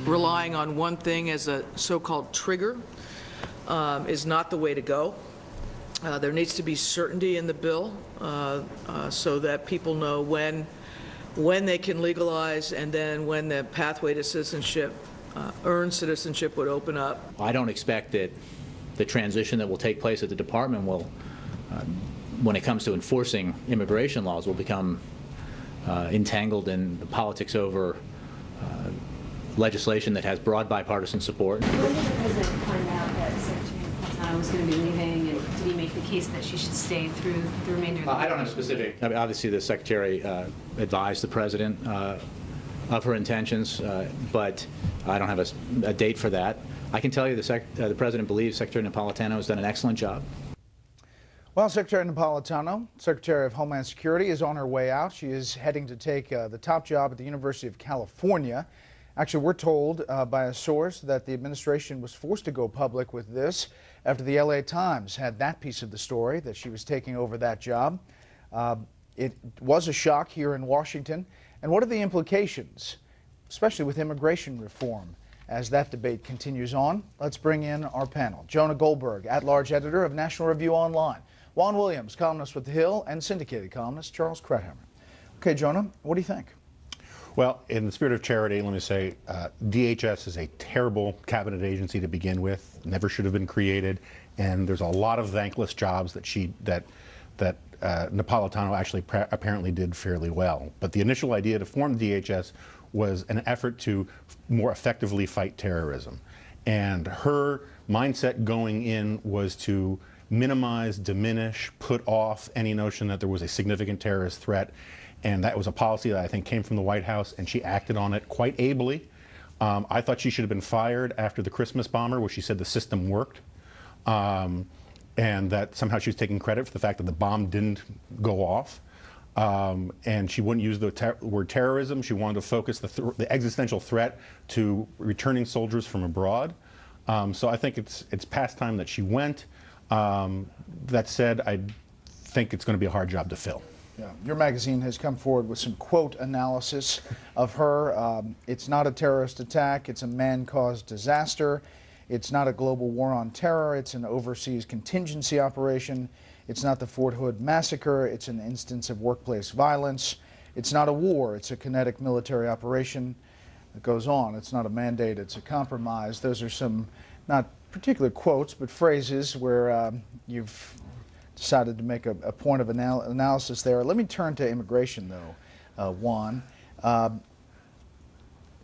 relying on one thing as a so-called trigger is not the way to go. There needs to be certainty in the bill so that people know when they can legalize, and then when the pathway to citizenship, earned citizenship, would open up. I don't expect that the transition that will take place at the department will, when it comes to enforcing immigration laws, will become entangled in the politics over legislation that has broad bipartisan support. When did the president find out that Secretary Napolitano was going to be leaving, and did he make the case that she should stay through the remainder of the I don't have specific. I mean, obviously, the Secretary advised the President of her intentions, but I don't have a date for that. I can tell you the President believes Secretary Napolitano has done an excellent job. Well, Secretary Napolitano, Secretary of Homeland Security, is on her way out. She is heading to take the top job at the University of California. Actually, we're told by a source that the administration was forced to go public with this after the LA Times had that piece of the story, that she was taking over that job. It was a shock here in Washington. And what are the implications, especially with immigration reform, as that debate continues on? Let's bring in our panel. Jonah Goldberg, at-large editor of National Review Online. Juan Williams, columnist with The Hill, and syndicated columnist Charles Krauthammer. Okay, Jonah, what do you think? Well, in the spirit of charity, let me say DHS is a terrible cabinet agency to begin with. Never should have been created, and there's a lot of thankless jobs that Napolitano actually apparently did fairly well. But the initial idea to form DHS was an effort to more effectively fight terrorism, and her mindset going in was to minimize, diminish, put off any notion that there was a significant terrorist threat. And that was a policy that I think came from the White House, and she acted on it quite ably. I thought she should have been fired after the Christmas bomber, where she said the system worked, and that somehow she was taking credit for the fact that the bomb didn't go off. And she wouldn't use the word terrorism. She wanted to focus the existential threat to returning soldiers from abroad. So I think it's past time that she went. That said, I think it's going to be a hard job to fill. Yeah. Your magazine has come forward with some quote analysis of her. It's not a terrorist attack. It's a man-caused disaster. It's not a global war on terror. It's an overseas contingency operation. It's not the Fort Hood massacre. It's an instance of workplace violence. It's not a war. It's a kinetic military operation. It goes on. It's not a mandate. It's a compromise. Those are some not particular quotes, but phrases where you've decided to make a point of analysis there. Let me turn to immigration, though, Juan.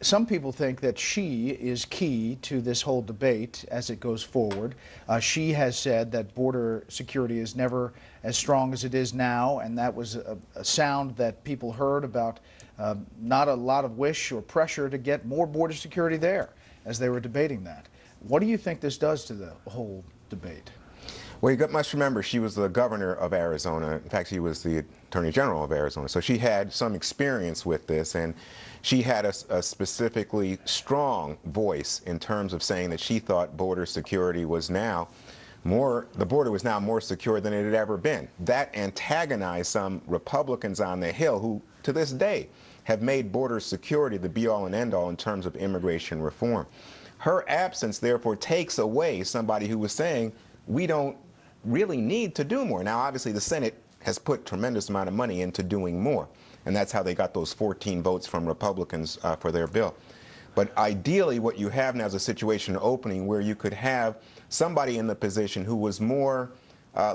Some people think that she is key to this whole debate as it goes forward. She has said that border security is never as strong as it is now, and that was a sound that people heard about not a lot of wish or pressure to get more border security there as they were debating that. What do you think this does to the whole debate? Well, you must remember she was the governor of Arizona. In fact, she was the Attorney General of Arizona. So she had some experience with this, and she had a specifically strong voice in terms of saying that she thought border security was now the border was now more secure than it had ever been. That antagonized some Republicans on the Hill who, to this day, have made border security the be-all and end-all in terms of immigration reform. Her absence, therefore, takes away somebody who was saying, we don't really need to do more. Now, obviously, the Senate has put tremendous amount of money into doing more, and that's how they got those 14 votes from Republicans for their bill. But ideally, what you have now is a situation opening where you could have somebody in the position who was more,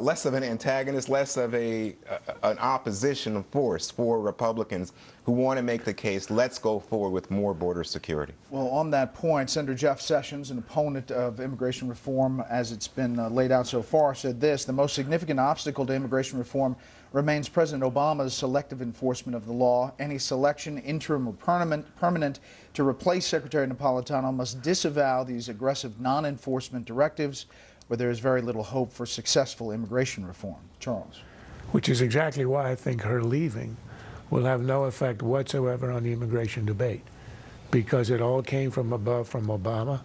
less of an antagonist, less of an opposition force for Republicans who want to make the case, let's go forward with more border security. Well, on that point, Senator Jeff Sessions, an opponent of immigration reform as it's been laid out so far, said this: the most significant obstacle to immigration reform remains President Obama's selective enforcement of the law. Any selection, interim or permanent, to replace Secretary Napolitano must disavow these aggressive non-enforcement directives where there is very little hope for successful immigration reform. Charles. Which is exactly why I think her leaving will have no effect whatsoever on the immigration debate, because it all came from above from Obama.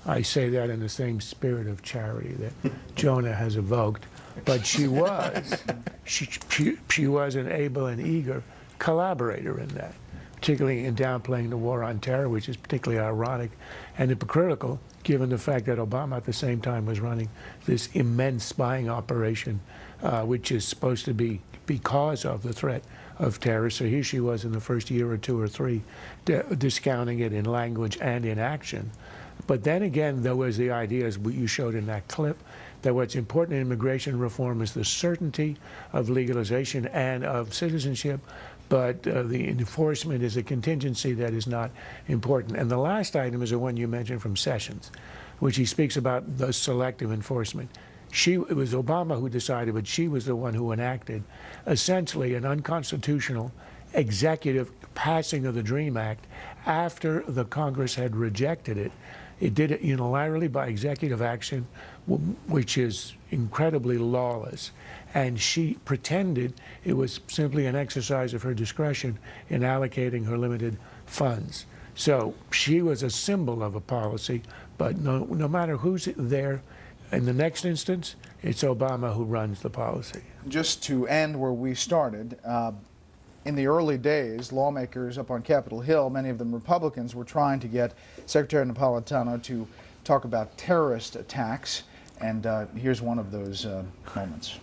I say that in the same spirit of charity that Jonah has evoked, but she was an able and eager collaborator in that. particularly in downplaying the war on terror, which is particularly ironic and hypocritical, given the fact that Obama at the same time was running this immense spying operation, which is supposed to be because of the threat of terror. So here she was in the first year or two or three, discounting it in language and in action. But then again, there was the idea, as you showed in that clip, that what's important in immigration reform is the certainty of legalization and of citizenship, but the enforcement is a contingency that is not important. And the last item is the one you mentioned from Sessions, which he speaks about the selective enforcement. It was Obama who decided, but she was the one who enacted essentially an unconstitutional executive passing of the DREAM Act after the Congress had rejected it. It did it unilaterally by executive action, which is incredibly lawless. And she pretended it was simply an exercise of her discretion in allocating her limited funds. So she was a symbol of a policy, but no matter who's there, in the next instance, it's Obama who runs the policy. Just to end where we started, in the early days, lawmakers up on Capitol Hill, many of them Republicans, were trying to get Secretary Napolitano to talk about terrorist attacks, and here's one of those moments.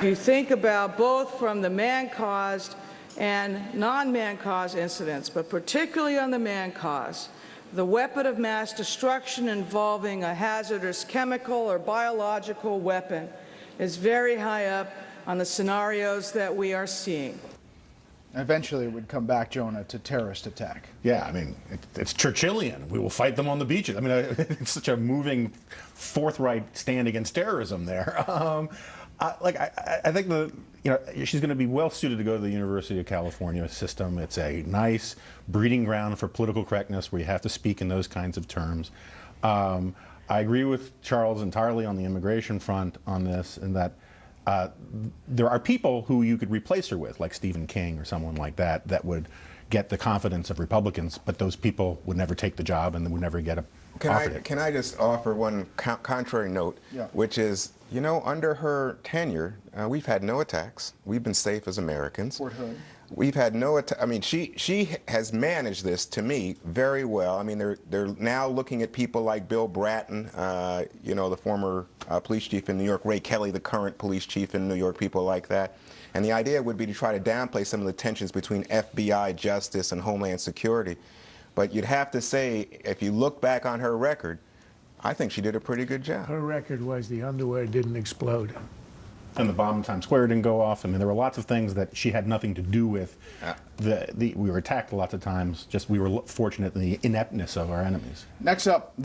You think about both from the man-caused and non-man-caused incidents, but particularly on the man-caused, the weapon of mass destruction involving a hazardous chemical or biological weapon is very high up on the scenarios that we are seeing. Eventually it would come back, Jonah, to terrorist attack. Yeah, I mean, it's Churchillian. We will fight them on the beaches. I mean, it's such a moving, forthright stand against terrorism there. I think she's going to be well suited to go to the University of California system. It's a nice breeding ground for political correctness where you have to speak in those kinds of terms. I agree with Charles entirely on the immigration front on this, in that there are people who you could replace her with, like Stephen King or someone like that, that would get the confidence of Republicans, but those people would never take the job and would never get offered it. Can I just offer one contrary note, which is, you know, under her tenure, we've had no attacks. We've been safe as Americans. Fort Hood. We've had no I mean, she has managed this, to me, very well. I mean, they're now looking at people like Bill Bratton, you know, the former police chief in New York, Ray Kelly, the current police chief in New York, people like that. And the idea would be to try to downplay some of the tensions between FBI, Justice, and Homeland Security. But you'd have to say, if you look back on her record, I think she did a pretty good job. Her record was the underwear didn't explode. And the bomb in Times Square didn't go off. I mean, there were lots of things that she had nothing to do with. We were attacked lots of times. Just we were fortunate in the ineptness of our enemies. Next up, the